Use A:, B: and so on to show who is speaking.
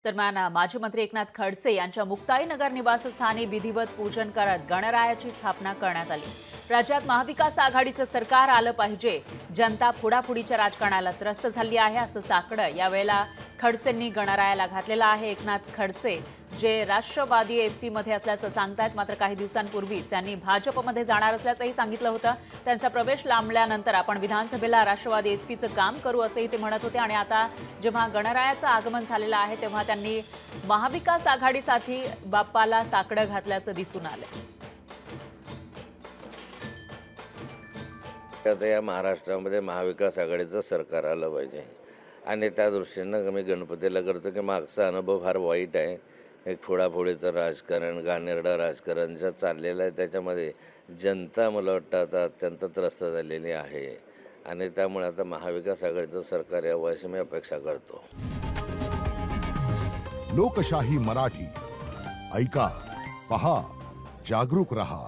A: दरम्यान माजी मंत्री एकनाथ खडसे यांच्या मुक्ताईनगर निवासस्थानी विधिवत पूजन करत गणरायाची स्थापना करण्यात आली। राज्यात महाविकास आघाडीचं सरकार आलं पाहिजे, जनता फोडाफोडीच्या राजकारणाला त्रस्त झाली आहे असं साकडं यावेळेला खडसेंनी गणरायाला घातलेलं आहे। एकनाथ खडसे जे राष्ट्रवादी एसपी मध्ये असल्याचं सांगतायत, मात्र काही दिवसांपूर्वी त्यांनी भाजपमध्ये जाणार असल्याचंही सांगितलं होतं। त्यांचा प्रवेश लांबल्यानंतर आपण विधानसभेला राष्ट्रवादी एसपीचं काम करू असंही ते म्हणत होते आणि आता जेव्हा गणरायाचं आगमन झालेलं आहे तेव्हा त्यांनी महाविकास आघाडीसाठी बाप्पाला साकडं घातल्याचं दिसून आलं।
B: आता या महाराष्ट्रामध्ये महाविकास आघाडीचं सरकार आलं पाहिजे आणि त्या दृष्टीनं मी गणपतीला करतो की मागचा अनुभव फार वाईट आहे। एक फोडाफोडीचं राजकारण, घाणेरडं राजकारण जे चाललेलं आहे त्याच्यामध्ये जनता मला वाटतं आता अत्यंत त्रस्त झालेली आहे आणि त्यामुळे आता महाविकास आघाडीचं सरकार यावं अशी मी अपेक्षा करतो।
C: लोकशाही मराठी ऐका, पहा, जागरूक रहा।